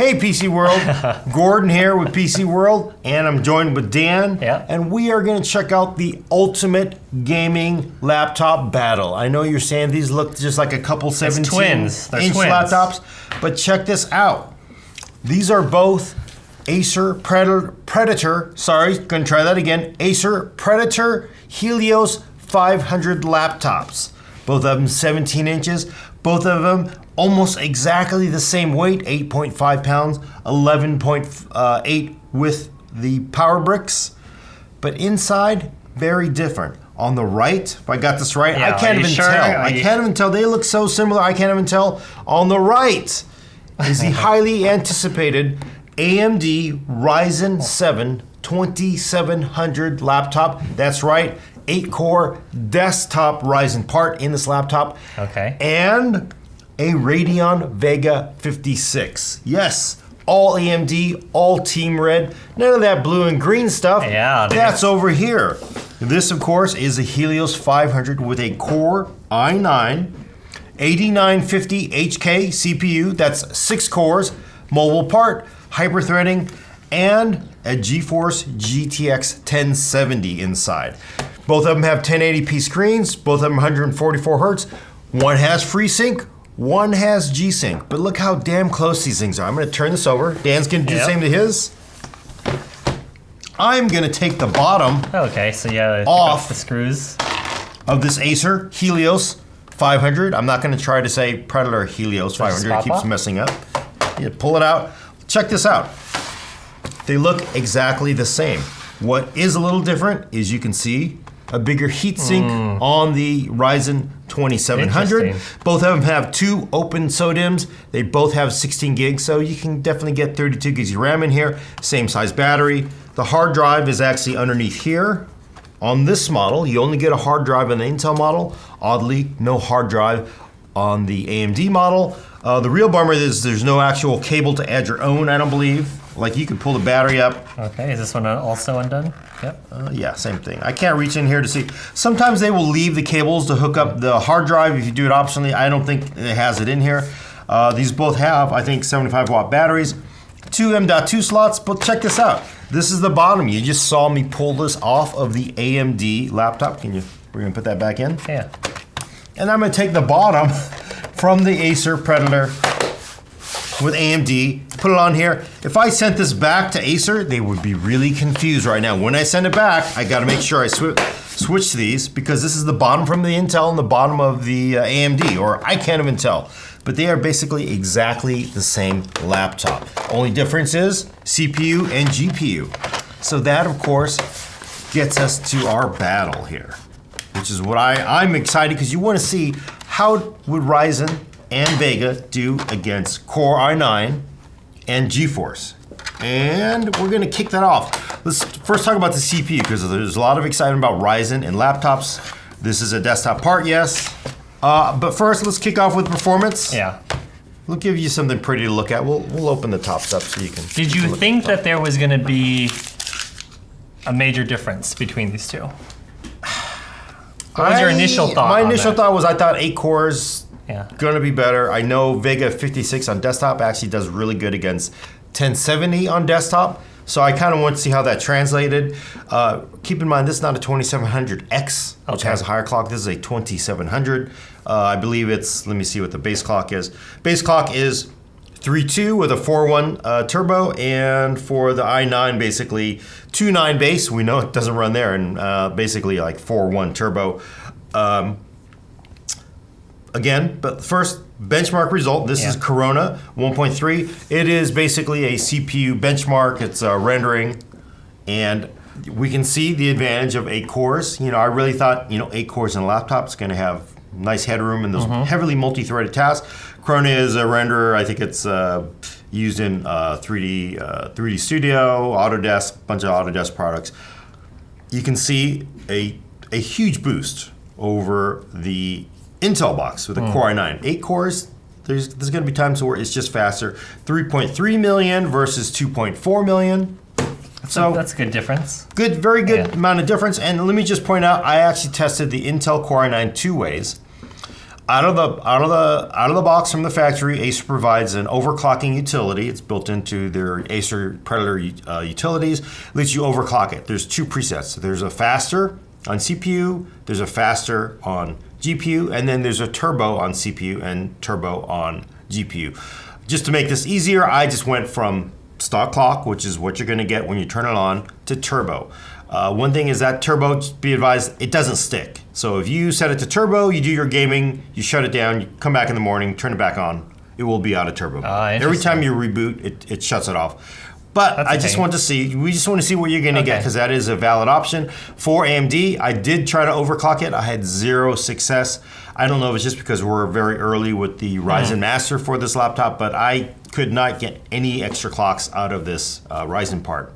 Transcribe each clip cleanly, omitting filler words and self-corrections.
Hey PC World, Gordon here with PC World, and I'm joined with Dan, and we are going to check out the ultimate gaming laptop battle. I know you're saying these look just like a couple 17-inch laptops, but check this out. These are both Acer Predator, going to try that again, Acer Predator Helios 500 laptops. Both of them 17 inches, both of them almost exactly the same weight, 8.5 pounds, 11.8 with the power bricks, but inside, very different. On the right, if I got this right, I can't even tell. I can't even tell. They look so similar, I can't even tell. On the right is the highly anticipated AMD Ryzen 7 2700 laptop. That's right, 8-core desktop Ryzen part in this laptop. Okay. And a Radeon Vega 56. Yes, all AMD, all Team Red. None of that blue and green stuff. Yeah. That's over here. This, of course, is a Helios 500 with a Core i9 8950 HK CPU. That's 6 cores, mobile part, hyper-threading, and a GeForce GTX 1070 inside. Both of them have 1080p screens, both of them 144 hertz. One has FreeSync, one has G-Sync, but look how damn close these things are. I'm gonna turn this over. Dan's gonna do the same to his. I'm gonna take the bottom so yeah, off the screws of this Acer Helios 500. I'm not gonna try to say Predator Helios 500, it keeps messing up. Yeah, pull it out. Check this out. They look exactly the same. What is a little different is you can see a bigger heatsink on the Ryzen 2700. Both of them have 2 open SODIMMs. They both have 16 gigs, so you can definitely get 32 gigs of RAM in here. Same size battery. The hard drive is actually underneath here. On this model, you only get a hard drive on the Intel model. Oddly, no hard drive on the AMD model. The real bummer is there's no actual cable to add your own, I don't believe. Like you could pull the battery up. Okay, is this one also undone? Yep. Yeah, same thing. I can't reach in here to see. Sometimes they will leave the cables to hook up the hard drive if you do it optionally. I don't think it has it in here. These both have, I think, 75 watt batteries, 2 M.2 slots, but check this out. This is the bottom. You just saw me pull this off of the AMD laptop. We're gonna put that back in? Yeah. And I'm gonna take the bottom from the Acer Predator with AMD, put it on here. If I sent this back to Acer, they would be really confused right now. When I send it back, I gotta make sure I switch these because this is the bottom from the Intel and the bottom of the AMD, or I can't even tell. But they are basically exactly the same laptop. Only difference is CPU and GPU. So that, of course, gets us to our battle here, which is what I'm excited because you wanna see how would Ryzen and Vega do against Core i9 and GeForce. And we're gonna kick that off. Let's first talk about the CPU because there's a lot of excitement about Ryzen and laptops. This is a desktop part, yes. But first, let's kick off with performance. Yeah. We'll give you something pretty to look at. We'll open the tops up so you can. Did you think that there was gonna be a major difference between these two? What was your initial thought? My initial thought was I thought 8 cores, yeah, gonna be better. I know Vega 56 on desktop actually does really good against 1070 on desktop, so I kind of want to see how that translated. Keep in mind, this is not a 2700X, which has a higher clock. This is a 2700. I believe it's, let me see what the base clock is. Base clock is 3.2 with a 4.1 turbo, and for the i9, basically 2.9 base. We know it doesn't run there, and basically like 4.1 turbo. Again, but first, benchmark result. This is Corona 1.3. It is basically a CPU benchmark. It's rendering, and we can see the advantage of 8 cores. You know, I really thought, 8 cores in a laptop is going to have nice headroom in those heavily multi-threaded tasks. Corona is a renderer. I think it's used in 3D Studio, Autodesk, bunch of Autodesk products. You can see a huge boost over the Intel box with a Core i9. 8 cores, there's going to be times where it's just faster. 3.3 million versus 2.4 million. So that's a good difference. Good, very good amount of difference. And let me just point out, I actually tested the Intel Core i9 two ways. Out of the box from the factory, Acer provides an overclocking utility. It's built into their Acer Predator utilities. Lets you overclock it. There's 2 presets. There's a faster on CPU, there's a faster on GPU, and then there's a turbo on CPU and turbo on GPU. Just to make this easier, I just went from stock clock, which is what you're going to get when you turn it on, to turbo. One thing is that turbo, just be advised, it doesn't stick. So if you set it to turbo, you do your gaming, you shut it down, you come back in the morning, turn it back on, it will be out of turbo. Every time you reboot, it shuts it off. But we just want to see what you're going to get, because that is a valid option. For AMD, I did try to overclock it. I had 0 success. I don't know if it's just because we're very early with the Ryzen Master for this laptop, but I could not get any extra clocks out of this Ryzen part.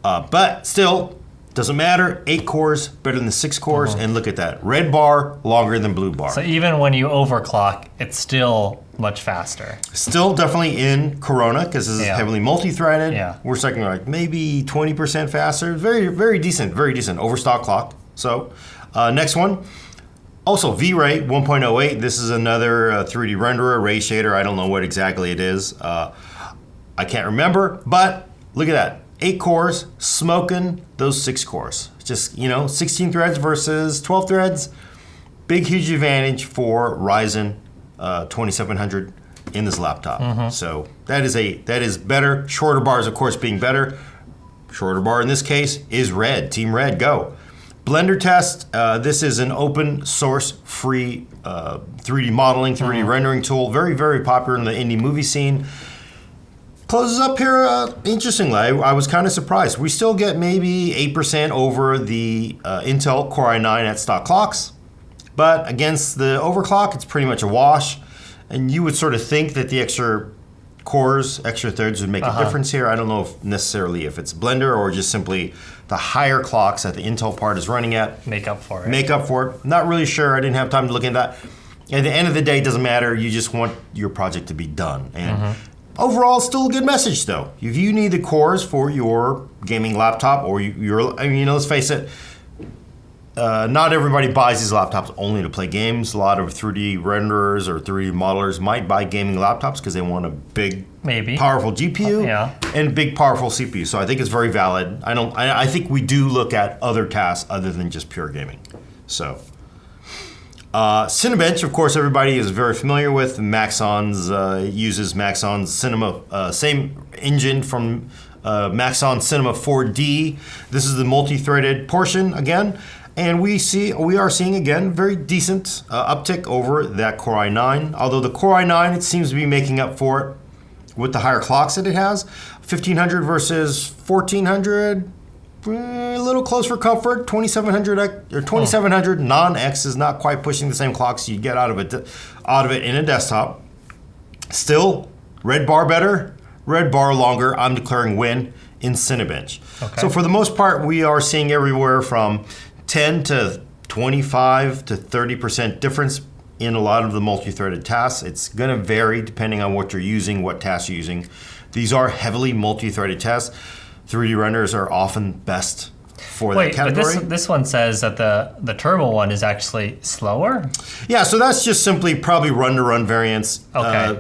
But still, doesn't matter. 8 cores, better than the 6 cores, and look at that. Red bar, longer than blue bar. So even when you overclock, it's still much faster. Still definitely in Corona, because this is heavily multi-threaded. Yeah. We're talking like maybe 20% faster. Very, very decent overstock clock. So next one. Also, V-Ray 1.08. This is another 3D renderer, ray shader. I don't know what exactly it is. I can't remember, but look at that. 8 cores, smoking those 6 cores. Just, 16 threads versus 12 threads. Big, huge advantage for Ryzen 2700 in this laptop. So that is better. Shorter bars, of course, being better. Shorter bar in this case is red. Team red, go. Blender test. This is an open source, free 3D modeling, 3D rendering tool. Very, very popular in the indie movie scene. Closes up here, interestingly, I was kind of surprised. We still get maybe 8% over the Intel Core i9 at stock clocks, but against the overclock, it's pretty much a wash. And you would sort of think that the extra cores, extra threads would make a difference here. I don't know if necessarily if it's Blender or just simply the higher clocks that the Intel part is running at. Make up for it. Not really sure. I didn't have time to look into that. At the end of the day, it doesn't matter. You just want your project to be done. And overall, still a good message, though. If you need the cores for your gaming laptop, or let's face it, not everybody buys these laptops only to play games. A lot of 3D renderers or 3D modelers might buy gaming laptops because they want a big, powerful GPU and big, powerful CPU. So I think it's very valid. I think we do look at other tasks other than just pure gaming. So. Cinebench, of course, everybody is very familiar with. Maxon's uses Maxon's Cinema, same engine from Maxon Cinema 4D. This is the multi-threaded portion again, and we are seeing again very decent uptick over that Core i9. Although the Core i9, it seems to be making up for it with the higher clocks that it has. 1500 versus 1400. A little close for comfort. 2700 or 2700 non-X is not quite pushing the same clocks you get out of it in a desktop. Still, red bar better, red bar longer. I'm declaring win in Cinebench. So for the most part, we are seeing everywhere from 10 to 25 to 30% difference in a lot of the multi-threaded tasks. It's going to vary depending on what you're using, what tasks you're using. These are heavily multi-threaded tasks. 3D renders are often best for that category. But this one says that the turbo one is actually slower? Yeah, so that's just simply probably run-to-run variance. Okay.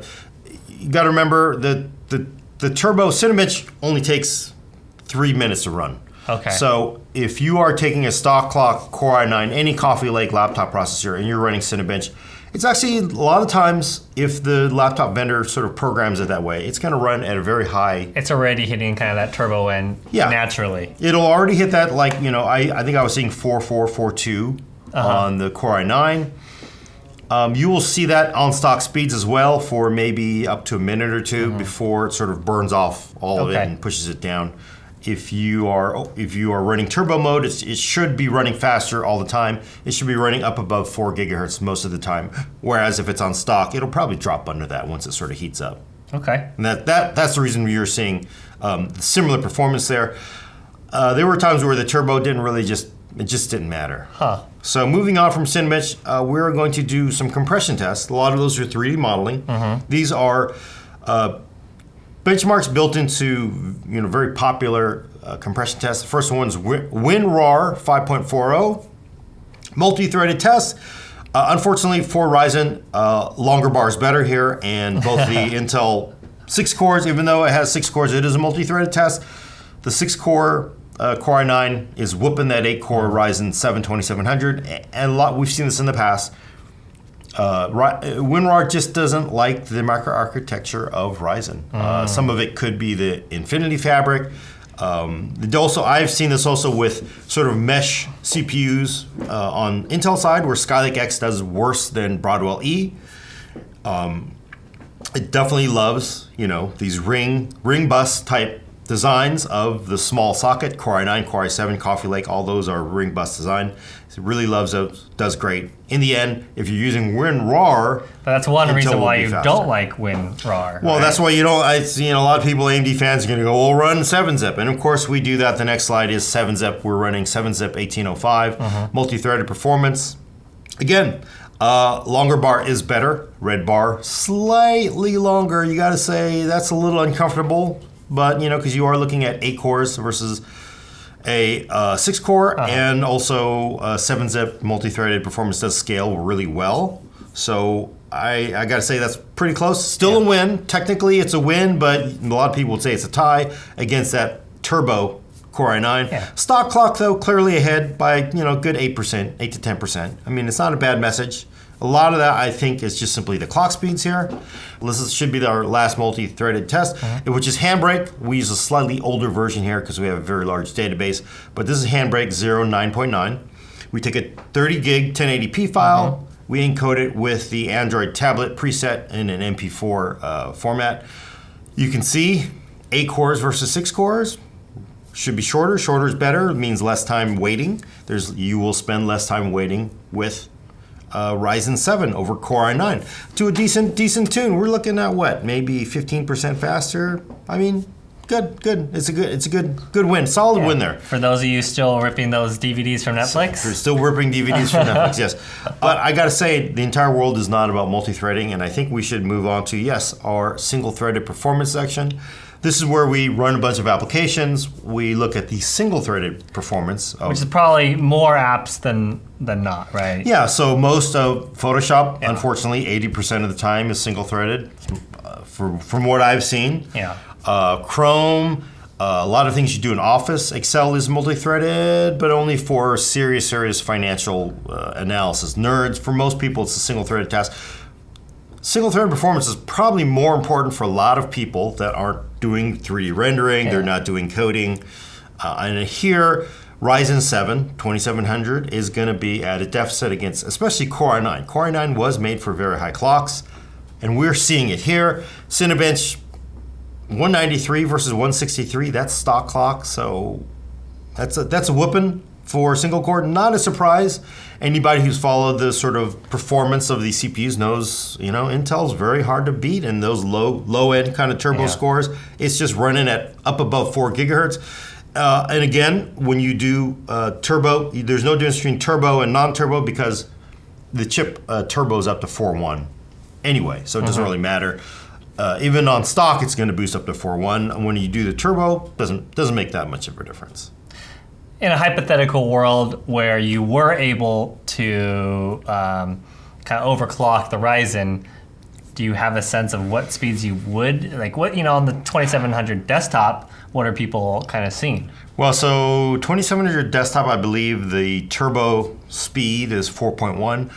You got to remember the turbo Cinebench only takes 3 minutes to run. Okay. So if you are taking a stock clock Core i9, any Coffee Lake laptop processor, and you're running Cinebench, it's actually, a lot of times, if the laptop vendor sort of programs it that way, it's going to run at a very high... It's already hitting kind of that turbo end naturally. It'll already hit that, like, I think I was seeing 4442 on the Core i9. You will see that on stock speeds as well for maybe up to a minute or two before it sort of burns off all of it and pushes it down. If you are running turbo mode, it should be running faster all the time. It should be running up above 4 gigahertz most of the time. Whereas if it's on stock, it'll probably drop under that once it sort of heats up. Okay. And that's the reason you're seeing similar performance there. There were times where the turbo just didn't matter. So moving on from Cinebench, we're going to do some compression tests. A lot of those are 3D modeling. These are benchmarks built into very popular compression tests. The first one's WinRAR 5.40 multi-threaded test. Unfortunately for Ryzen, longer bar is better here, and both the Intel 6 cores, even though it has 6 cores, it is a multi-threaded test. The 6-core Core i9 is whooping that 8-core Ryzen 7 2700, and we've seen this in the past. WinRAR just doesn't like the microarchitecture of Ryzen. Some of it could be the Infinity Fabric. I've seen this also with sort of mesh CPUs on Intel side, where Skylake X does worse than Broadwell E. It definitely loves, these ring bus type designs of the small socket. Core i9, Core i7, Coffee Lake, all those are ring bus design. It really loves those, does great. In the end, if you're using WinRAR, but that's one reason why you don't like WinRAR. Well, right? That's why you don't. I've seen a lot of people, AMD fans, are going to go, we'll run 7-zip. And of course, we do that. The next slide is 7-zip. We're running 7-zip 1805, multi-threaded performance. Again, longer bar is better. Red bar, slightly longer. You got to say that's a little uncomfortable. But, because you are looking at 8 cores versus a 6-core, and also 7-zip multi-threaded performance does scale really well. So I got to say that's pretty close. Still a win. Technically, it's a win, but a lot of people would say it's a tie against that turbo Core i9. Yeah. Stock clock, though, clearly ahead by, good 8%, 8 to 10%. I mean, it's not a bad message. A lot of that, I think, is just simply the clock speeds here. This should be our last multi-threaded test, which is Handbrake. We use a slightly older version here because we have a very large database, but this is Handbrake 09.9. We take a 30 gig 1080p file. We encode it with the Android tablet preset in an MP4 format. You can see 8 cores versus 6 cores. Should be shorter. Shorter is better. It means less time waiting. You will spend less time waiting with Ryzen 7 over Core i9 to a decent tune. We're looking at what, maybe 15% faster. I mean, good. It's a good win. Solid win there. For those of you still ripping those DVDs from Netflix, we're still ripping DVDs from Netflix. Yes, but I got to say, the entire world is not about multi-threading, and I think we should move on to our single-threaded performance section. This is where we run a bunch of applications. We look at the single-threaded performance. Which is probably more apps than not, right? Yeah, so most of Photoshop, unfortunately, 80% of the time is single-threaded, from what I've seen. Yeah. Chrome, a lot of things you do in Office. Excel is multi-threaded, but only for serious financial analysis. Nerds, for most people, it's a single-threaded task. Single-threaded performance is probably more important for a lot of people that aren't doing 3D rendering, they're not doing coding. And here, Ryzen 7 2700 is going to be at a deficit against, especially Core i9. Core i9 was made for very high clocks, and we're seeing it here. Cinebench 193 versus 163, that's stock clock, so that's a whooping for single core. Not a surprise. Anybody who's followed the sort of performance of these CPUs knows, Intel's very hard to beat, and those low end kind of turbo scores, it's just running at up above 4 gigahertz. And again, when you do turbo, there's no difference between turbo and non-turbo because the chip turbo's up to 4.1 anyway, so it doesn't really matter. Even on stock, it's going to boost up to 4.1. And when you do the turbo, doesn't make that much of a difference. In a hypothetical world where you were able to kind of overclock the Ryzen, do you have a sense of what speeds you would, like what, on the 2700 desktop, what are people kind of seeing? Well, so 2700 desktop, I believe the turbo speed is 4.1.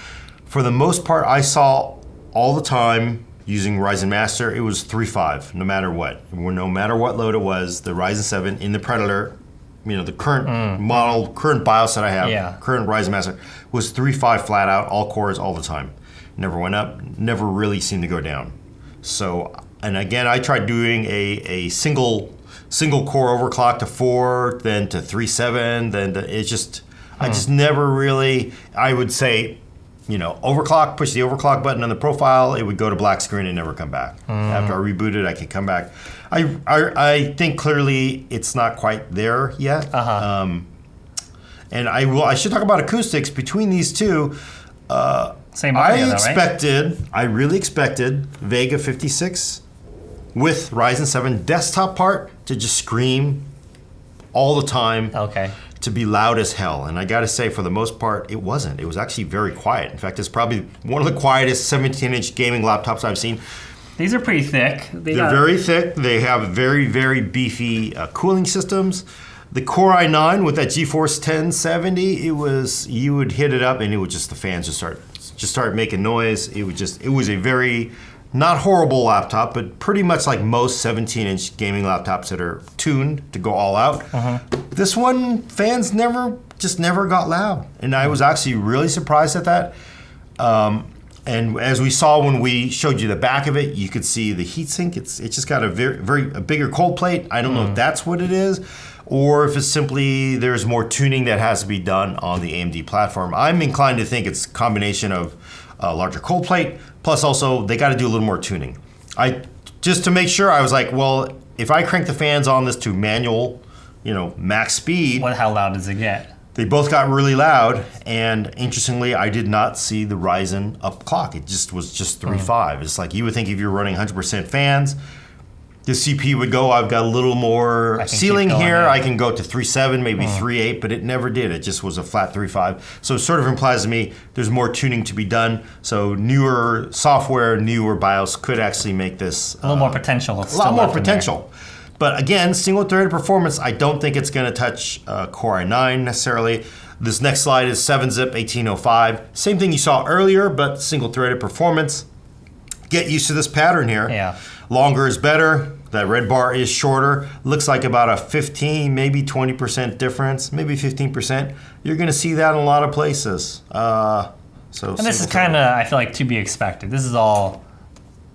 For the most part, I saw all the time using Ryzen Master, it was 3.5, no matter what. No matter what load it was, the Ryzen 7 in the Predator, the current model, current BIOS that I have, current Ryzen Master, was 3.5 flat out, all cores, all the time. Never went up, never really seemed to go down. So, and again, I tried doing a single core overclock to 4, then to 3.7, then it just, I just never really, I would say, overclock, push the overclock button on the profile, it would go to black screen and never come back. After I rebooted, I could come back. I think clearly it's not quite there yet. And I should talk about acoustics between these two. Same audio, I really expected Vega 56 with Ryzen 7 desktop part to just scream all the time. Okay. to be loud as hell. And I gotta say, for the most part, it wasn't. It was actually very quiet. In fact, it's probably one of the quietest 17-inch gaming laptops I've seen. These are pretty thick. They're very thick. They have very, very beefy cooling systems. The Core i9 with that GeForce 1070, you would hit it up and it would the fans just start making noise. It was a very, not horrible laptop, but pretty much like most 17-inch gaming laptops that are tuned to go all out. This one, fans never got loud. And I was actually really surprised at that. And as we saw when we showed you the back of it, you could see the heatsink. It's just got a a bigger cold plate. I don't know if that's what it is, or if it's simply there's more tuning that has to be done on the AMD platform. I'm inclined to think it's a combination of a larger cold plate, plus also they got to do a little more tuning. Just to make sure, I was like, well, if I crank the fans on this to manual, max speed. How loud does it get? They both got really loud, and interestingly, I did not see the Ryzen up clock. It was 3.5. It's like you would think if you're running 100% fans, the CPU would go, I've got a little more ceiling here. I can go to 3.7, maybe 3.8, but it never did. It just was a flat 3.5. So it sort of implies to me there's more tuning to be done. So newer software, newer BIOS could actually make this a little more potential. A lot more potential. But again, single-threaded performance, I don't think it's going to touch Core i9 necessarily. This next slide is 7-zip 1805. Same thing you saw earlier, but single-threaded performance. Get used to this pattern here. Yeah. Longer is better. That red bar is shorter. Looks like about a 15, maybe 20% difference, maybe 15%. You're going to see that in a lot of places. And this is kind of, I feel like, to be expected. This is all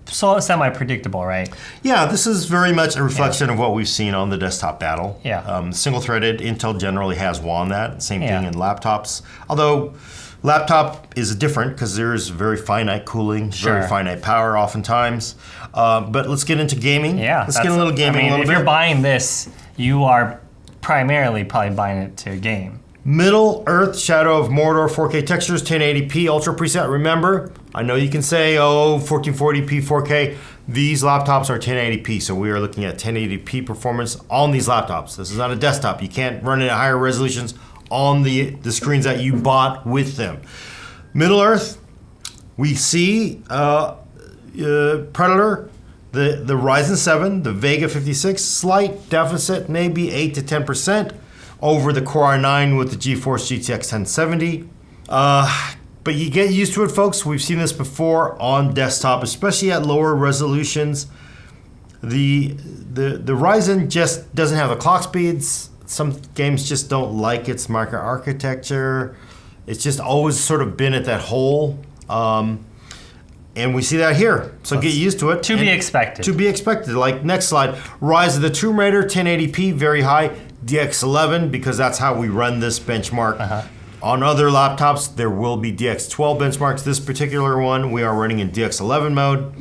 semi-predictable, right? Yeah, this is very much a reflection of what we've seen on the desktop battle. Yeah. Single-threaded, Intel generally has won that. Same thing in laptops. Although laptop is different because there's very finite cooling, very finite power oftentimes. But let's get into gaming. Yeah. Let's get a little gaming a little bit. If you're buying this, you are primarily probably buying it to game. Middle-earth, Shadow of Mordor, 4K textures, 1080p, ultra preset. Remember, I know you can say, 1440p, 4K. These laptops are 1080p, so we are looking at 1080p performance on these laptops. This is not a desktop. You can't run it at higher resolutions on the screens that you bought with them. Middle-earth, we see Predator, the Ryzen 7, the Vega 56, slight deficit, maybe 8 to 10%. Over the Core i9 with the GeForce GTX 1070. But you get used to it, folks. We've seen this before on desktop, especially at lower resolutions. The Ryzen just doesn't have the clock speeds. Some games just don't like its microarchitecture. It's just always sort of been at that hole. And we see that here. So get used to it. To be expected. To be expected. Like next slide, Rise of the Tomb Raider, 1080p, very high. DX11, because that's how we run this benchmark. On other laptops, there will be DX12 benchmarks. This particular one, we are running in DX11 mode.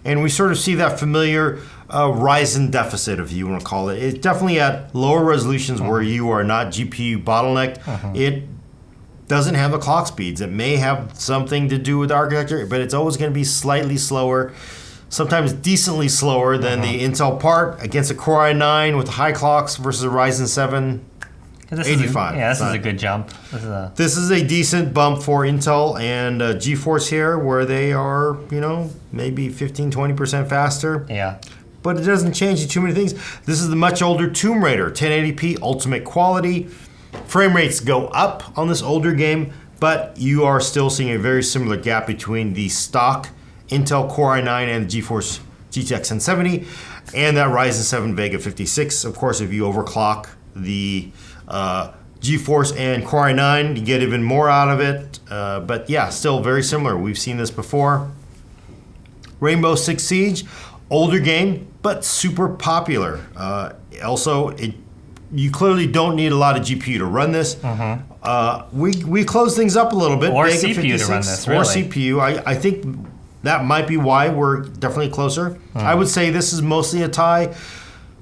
And we sort of see that familiar Ryzen deficit, if you want to call it. It's definitely at lower resolutions where you are not GPU bottlenecked. It doesn't have the clock speeds. It may have something to do with architecture, but it's always going to be slightly slower. Sometimes decently slower than the Intel part against a Core i9 with high clocks versus a Ryzen 7 85. This is a good jump. This is a decent bump for Intel and GeForce here, where they are, maybe 15-20% faster. Yeah. But it doesn't change too many things. This is the much older Tomb Raider, 1080p ultimate quality. Frame rates go up on this older game, but you are still seeing a very similar gap between the stock Intel Core i9 and the GeForce GTX 1070 and that Ryzen 7 Vega 56. Of course, if you overclock the GeForce and Core i9, you get even more out of it. But yeah, still very similar. We've seen this before. Rainbow Six Siege, older game, but super popular. Also, you clearly don't need a lot of GPU to run this. We close things up a little bit. Or Vega CPU 56, to run this, really. Or CPU. I think that might be why we're definitely closer. I would say this is mostly a tie.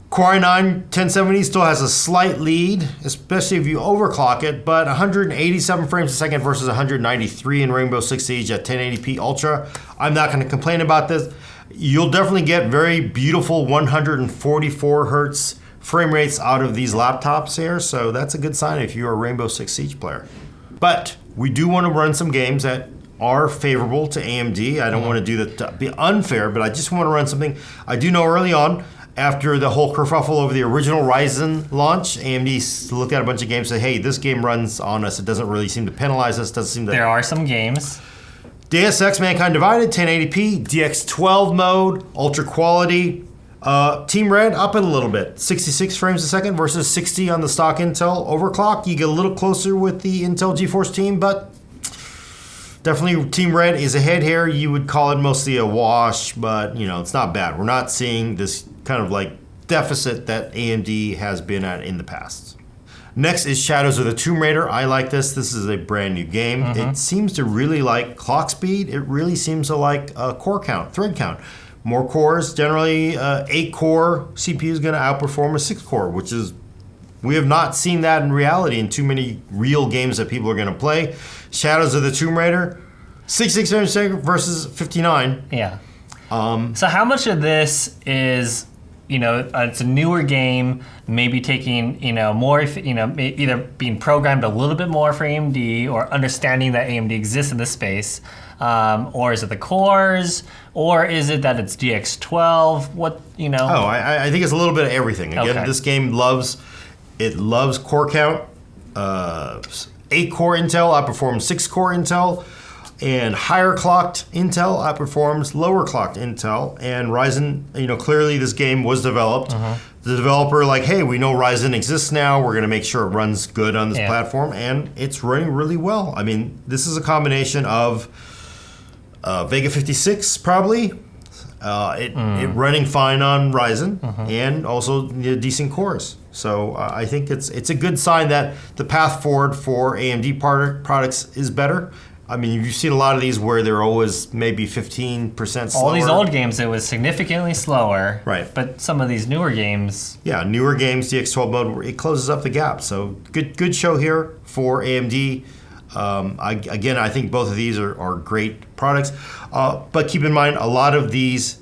Core i9 1070 still has a slight lead, especially if you overclock it, but 187 frames a second versus 193 in Rainbow Six Siege at 1080p Ultra. I'm not going to complain about this. You'll definitely get very beautiful 144 hertz frame rates out of these laptops here, so that's a good sign if you're a Rainbow Six Siege player. But we do want to run some games that are favorable to AMD. I don't want to do that to be unfair, but I just want to run something. I do know early on, after the whole kerfuffle over the original Ryzen launch, AMD looked at a bunch of games and said, hey, this game runs on us. It doesn't really seem to penalize us. Doesn't seem to. There are some games. Deus Ex Mankind Divided, 1080p, DX12 mode, ultra quality. Team Red up it a little bit, 66 frames a second versus 60 on the stock Intel. Overclock, you get a little closer with the Intel GeForce team, but definitely Team Red is ahead here. You would call it mostly a wash, but it's not bad. We're not seeing this kind of like deficit that AMD has been at in the past. Next is Shadows of the Tomb Raider. I like this. This is a brand new game. It seems to really like clock speed. It really seems to like core count, thread count. More cores, generally 8-core CPU is going to outperform a 6-core, which is, we have not seen that in reality in too many real games that people are going to play. Shadows of the Tomb Raider, 66 frames a second versus 59. Yeah. So how much of this is, it's a newer game, maybe taking, more, either being programmed a little bit more for AMD or understanding that AMD exists in this space, or is it the cores, or is it that it's DX12? What? Oh, I think it's a little bit of everything. Again, This game loves core count. 8-core Intel outperforms 6-core Intel. And higher clocked Intel outperforms lower clocked Intel. And Ryzen, clearly this game was developed. The developer, hey, we know Ryzen exists now. We're going to make sure it runs good on this platform. And it's running really well. I mean, this is a combination of Vega 56, probably. It running fine on Ryzen. And also decent cores. So I think it's a good sign that the path forward for AMD products is better. I mean, you've seen a lot of these where they're always maybe 15% slower. All these old games, it was significantly slower. Right. But some of these newer games... Yeah, newer games, DX12 mode, it closes up the gap. So good show here for AMD. I think both of these are great products. But keep in mind, a lot of these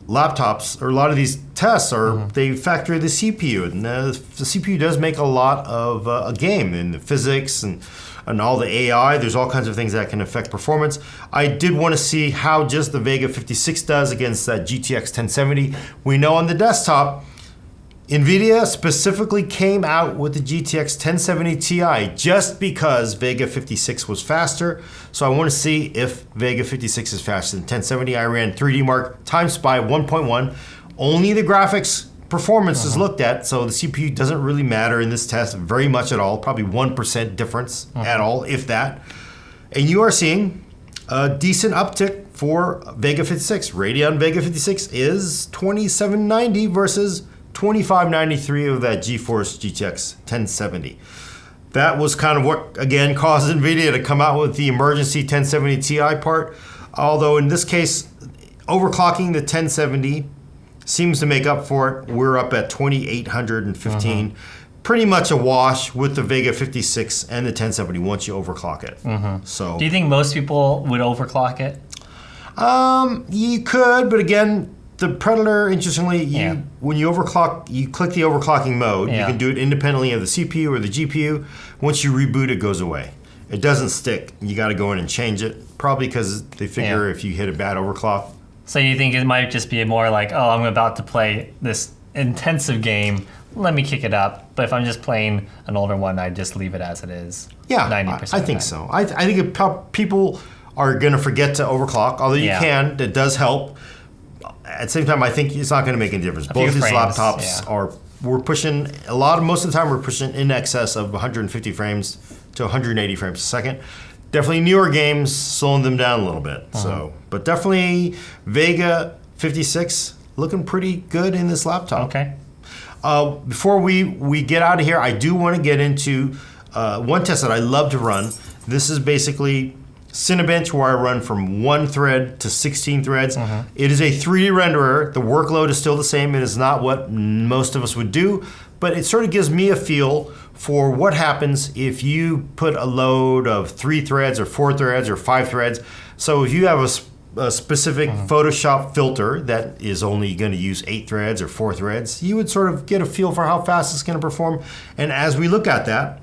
laptops, or a lot of these tests, they factor the CPU. And the CPU does make a lot of a game in the physics and all the AI. There's all kinds of things that can affect performance. I did want to see how just the Vega 56 does against that GTX 1070. We know on the desktop, NVIDIA specifically came out with the GTX 1070 Ti just because Vega 56 was faster. So I want to see if Vega 56 is faster than 1070. I ran 3D Mark TimeSpy 1.1. Only the graphics performance is looked at, so the CPU doesn't really matter in this test very much at all, probably 1% difference at all, if that. And you are seeing a decent uptick for Vega 56. Radeon Vega 56 is 2790 versus 2593 of that GeForce GTX 1070. That was kind of what, again, caused NVIDIA to come out with the emergency 1070 Ti part, although in this case, overclocking the 1070 seems to make up for it. We're up at 2815. Pretty much a wash with the Vega 56 and the 1070 once you overclock it. So, do you think most people would overclock it? You could, but again, the Predator, interestingly, when you overclock, you click the overclocking mode. You can do it independently of the CPU or the GPU. Once you reboot, it goes away. It doesn't stick. You got to go in and change it, probably because they figure if you hit a bad overclock. So you think it might just be more like, oh, I'm about to play this intensive game, let me kick it up. But if I'm just playing an older one, I just leave it as it is. Yeah, 90% I think so. I think people are going to forget to overclock, although you can. It does help. At the same time, I think it's not going to make any difference. Both these laptops we're pushing most of the time we're pushing in excess of 150 frames to 180 frames a second. Definitely newer games, slowing them down a little bit. So, but definitely Vega 56 looking pretty good in this laptop. Okay. Before we get out of here, I do want to get into one test that I love to run. This is basically Cinebench, where I run from 1 thread to 16 threads. It is a 3D renderer. The workload is still the same. It is not what most of us would do, but it sort of gives me a feel for what happens if you put a load of 3 threads or 4 threads or 5 threads. So if you have a specific Photoshop filter that is only going to use 8 threads or 4 threads, you would sort of get a feel for how fast it's going to perform. And as we look at that,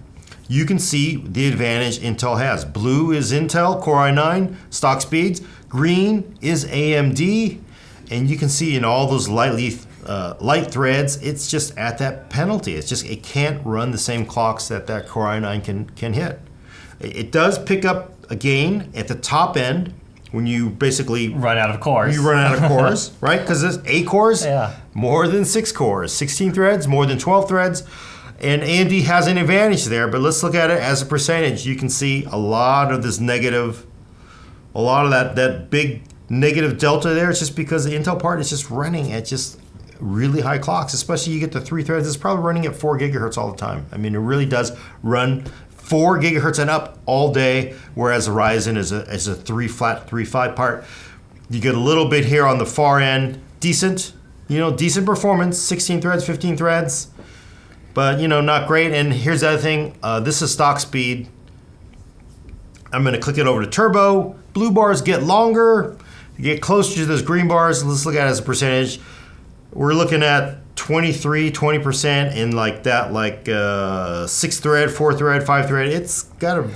you can see the advantage Intel has. Blue is Intel Core i9 stock speeds. Green is AMD, and you can see in all those light threads, it's just at that penalty. It can't run the same clocks that Core i9 can hit. It does pick up a gain at the top end when you basically run out of cores. You run out of cores, right? Because there's 8 cores, more than 6 cores, 16 threads, more than 12 threads. And AMD has an advantage there, but let's look at it as a percentage. You can see a lot of this negative, a lot of that big negative delta there. It's just because the Intel part is just running at just really high clocks, especially you get the 3 threads. It's probably running at 4 gigahertz all the time. I mean, it really does run 4 gigahertz and up all day, whereas the Ryzen is a 3.5 part. You get a little bit here on the far end, decent performance, 16 threads, 15 threads. But, not great. And here's the other thing. This is stock speed. I'm going to click it over to turbo. Blue bars get longer. You get closer to those green bars. Let's look at it as a percentage. We're looking at 20% in like that, 6 thread, 4 thread, 5 thread. It's got a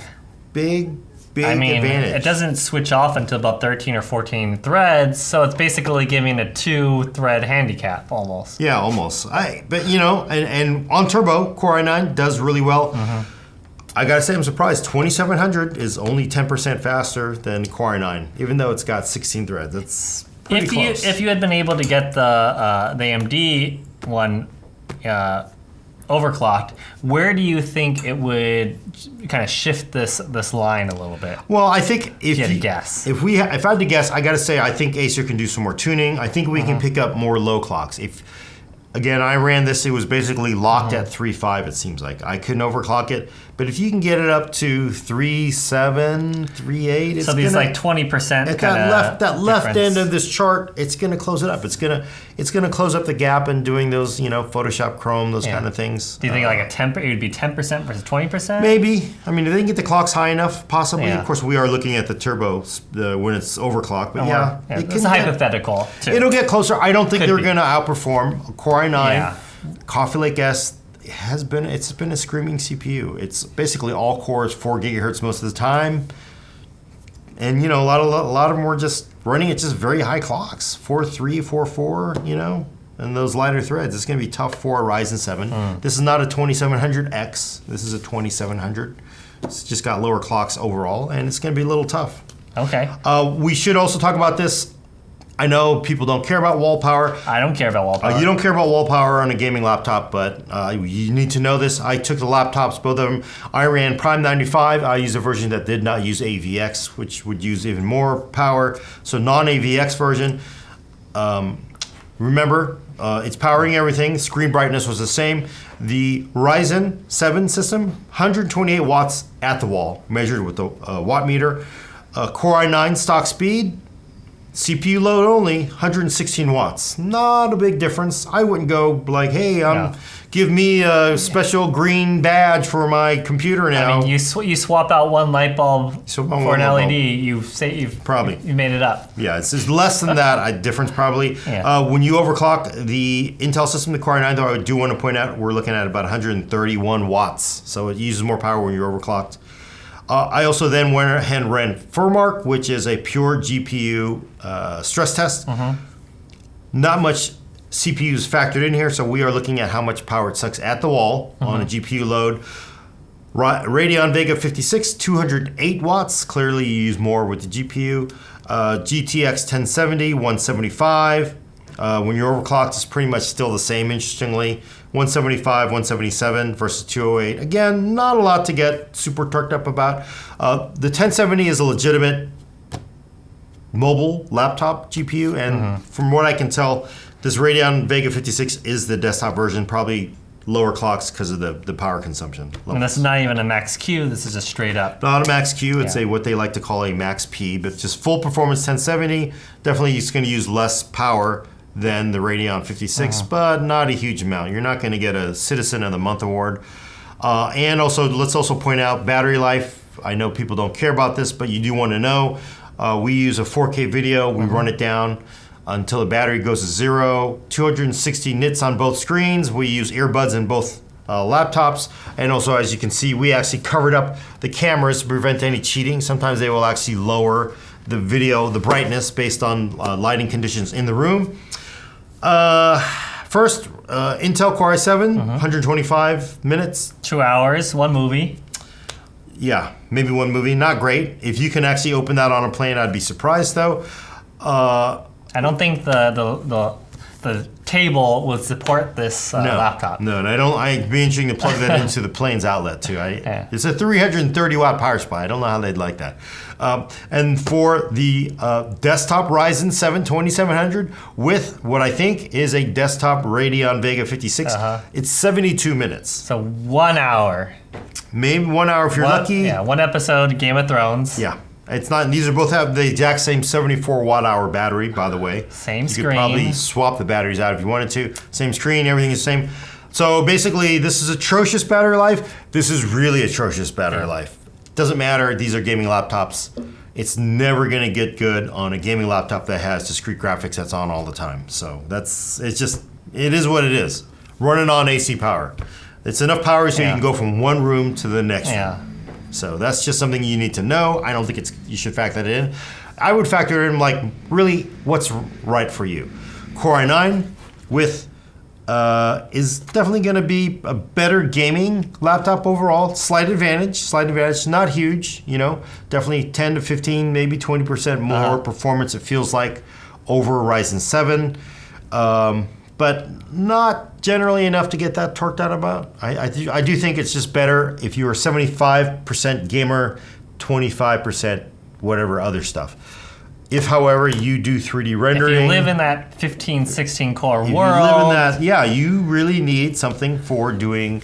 big advantage. It doesn't switch off until about 13 or 14 threads, so it's basically giving a 2-thread handicap almost. Yeah, almost. But and on turbo, Core i9 does really well. I gotta say, I'm surprised. 2700 is only 10% faster than Core i9, even though it's got 16 threads. It's pretty close. If you had been able to get the AMD one overclocked, where do you think it would kind of shift this line a little bit? Well, I think if you had to guess. If I had to guess, I got to say I think Acer can do some more tuning. I think we can pick up more low clocks. Again, I ran this, it was basically locked at 3.5, it seems like. I couldn't overclock it. But if you can get it up to 3.7, 3.8, it's so these like 20% at that left end of this chart, it's going to close it up. It's going to close up the gap in doing those, Photoshop, Chrome, those kind of things. Do you think like it would be 10% versus 20%? Maybe. I mean, if they can get the clocks high enough, possibly. Yeah. Of course, we are looking at the turbo when it's overclocked. But it's hypothetical too. It'll get closer. I don't think they're going to outperform Core i9. Coffee Lake S it's been a screaming CPU. It's basically all cores, 4 gigahertz most of the time, and a lot of them were just running at just very high clocks, 4.3, 4.4, and those lighter threads. It's going to be tough for a Ryzen 7. This is not a 2700X. This is a 2700. It's just got lower clocks overall, and it's going to be a little tough. Okay. We should also talk about this. I know people don't care about wall power. I don't care about wall power. You don't care about wall power on a gaming laptop, but you need to know this. I took the laptops, both of them. I ran Prime 95. I used a version that did not use AVX, which would use even more power. So non-AVX version. Remember, it's powering everything. Screen brightness was the same. The Ryzen 7 system, 128 watts at the wall, measured with the watt meter. Core i9 stock speed. CPU load only, 116 watts. Not a big difference. I wouldn't go like, hey, give me a special green badge for my computer now. I mean, you swap out one light bulb for an LED, you've made it up. Yeah, it's less than that difference probably. Yeah. When you overclock the Intel system, the Core i9, though, I do want to point out we're looking at about 131 watts. So it uses more power when you're overclocked. I also then went ahead and ran Furmark, which is a pure GPU stress test. Not much CPUs factored in here, so we are looking at how much power it sucks at the wall on a GPU load. Radeon Vega 56, 208 watts. Clearly you use more with the GPU. GTX 1070, 175. When you're overclocked, it's pretty much still the same, interestingly. 175, 177 versus 208. Again, not a lot to get super torqued up about. The 1070 is a legitimate mobile laptop GPU, and from what I can tell, this Radeon Vega 56 is the desktop version, probably lower clocks because of the power consumption levels. And that's not even a max Q, this is just straight up. Not a max Q, it's what they like to call a max P, but just full performance 1070. Definitely it's going to use less power than the Radeon 56, but not a huge amount. You're not going to get a Citizen of the Month award. And also, let's also point out battery life. I know people don't care about this, but you do want to know. We use a 4K video. We run it down until the battery goes to 0. 260 nits on both screens. We use earbuds in both laptops. And also, as you can see, we actually covered up the cameras to prevent any cheating. Sometimes they will actually lower the video, the brightness based on lighting conditions in the room. First, Intel Core i7, 125 minutes. 2 hours, one movie. Yeah, maybe one movie. Not great. If you can actually open that on a plane, I'd be surprised though. I don't think the table would support this laptop. No, and I'd be interesting to plug that into the plane's outlet too. It's a 330 watt power supply. I don't know how they'd like that. And for the desktop Ryzen 7 2700 with what I think is a desktop Radeon Vega 56, it's 72 minutes. So 1 hour. Maybe 1 hour if you're lucky. Yeah, one episode, Game of Thrones. Yeah. It's not. These are both have the exact same 74 watt hour battery, by the way. Same you screen. You could probably swap the batteries out if you wanted to. Same screen, everything is the same. So basically, this is atrocious battery life. This is really atrocious battery life. Doesn't matter. These are gaming laptops. It's never going to get good on a gaming laptop that has discrete graphics that's on all the time. So it is what it is. Running on AC power. It's enough power so you can go from one room to the next room. So that's just something you need to know. I don't think you should factor that in. I would factor in like really what's right for you. Core i9 with is definitely going to be a better gaming laptop overall. Slight advantage, not huge. Definitely 10 to 15, maybe 20% more performance. It feels like over Ryzen 7. But not generally enough to get that torqued out about. I do think it's just better if you are 75% gamer, 25% whatever other stuff. If, however, you do 3D rendering. If you live in that 15, 16 core world. You live in that, you really need something for doing.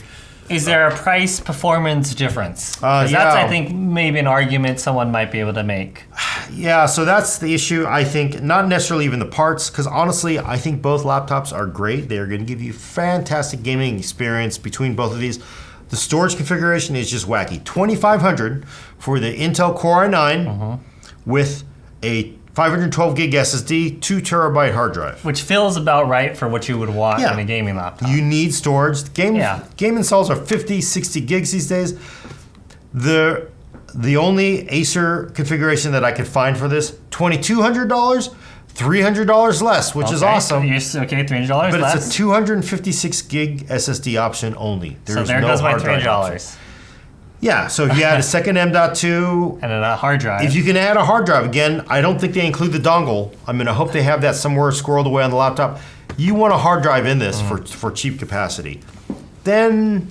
Is there a price performance difference? Because that's, I think, maybe an argument someone might be able to make. Yeah, so that's the issue. I think not necessarily even the parts, because honestly, I think both laptops are great. They're going to give you fantastic gaming experience between both of these. The storage configuration is just wacky. 2500 for the Intel Core i9 with a 512 gig SSD, 2 terabyte hard drive. Which feels about right for what you would want in a gaming laptop. You need storage. Game installs are 50, 60 gigs these days. The only Acer configuration that I could find for this, $2,200, $300 less, which is awesome. $300 less. But it's a 256 gig SSD option only. So there goes my $300. Yeah, so if you add a second M.2 and a hard drive. If you can add a hard drive, again, I don't think they include the dongle. I mean, I hope they have that somewhere squirreled away on the laptop. You want a hard drive in this for cheap capacity. Then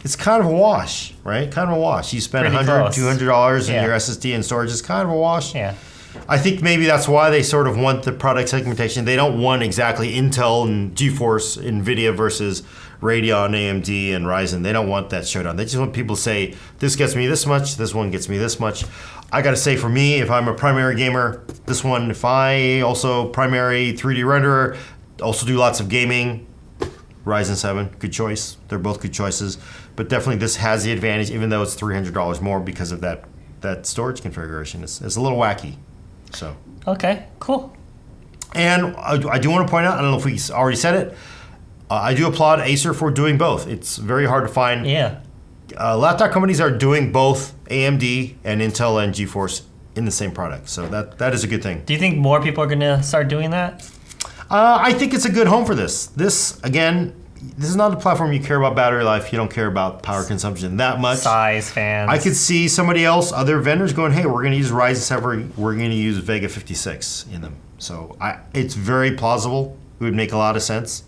it's kind of a wash, right? Kind of a wash. You spend $100, $200 in your SSD and storage. It's kind of a wash. Yeah. I think maybe that's why they sort of want the product segmentation. They don't want exactly Intel and GeForce, NVIDIA versus Radeon, AMD, and Ryzen. They don't want that showdown. They just want people to say, this gets me this much, this one gets me this much. I gotta say, for me, if I'm a primary gamer, this one, if I also primary 3D renderer, also do lots of gaming, Ryzen 7, good choice. They're both good choices. But definitely this has the advantage, even though it's $300 more because of that storage configuration. It's a little wacky. So. Okay, cool. And I do want to point out, I don't know if we already said it, I do applaud Acer for doing both. It's very hard to find. Yeah. Laptop companies are doing both AMD and Intel and GeForce in the same product. So that is a good thing. Do you think more people are going to start doing that? I think it's a good home for this. This is not a platform you care about battery life. You don't care about power consumption that much. Size, fans. I could see somebody else, other vendors going, hey, we're going to use Ryzen 7, we're going to use Vega 56 in them. So it's very plausible. It would make a lot of sense.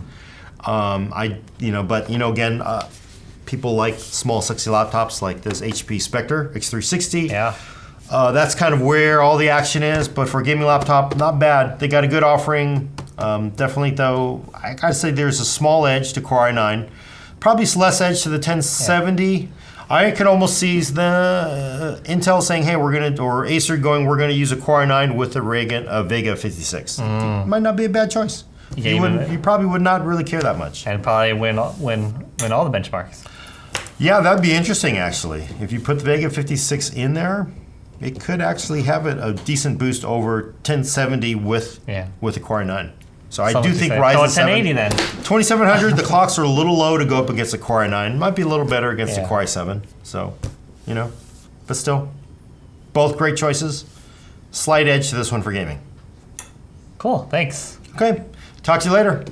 Again, people like small, sexy laptops like this HP Spectre X360. Yeah. That's kind of where all the action is. But for a gaming laptop, not bad. They got a good offering. Definitely, though, I gotta say there's a small edge to Core i9. Probably less edge to the 1070. Yeah. I could almost see the Intel saying, hey, or Acer going, we're going to use a Core i9 with a Vega 56. Might not be a bad choice. You probably would not really care that much. And probably win all the benchmarks. Yeah, that'd be interesting, actually. If you put the Vega 56 in there, it could actually have a decent boost over 1070 with a Core i9. So I do think Ryzen 1080 then. 2700, the clocks are a little low to go up against the Core i9. Might be a little better against the Core i7. So, you know, but still, both great choices. Slight edge to this one for gaming. Cool, thanks. Okay, talk to you later.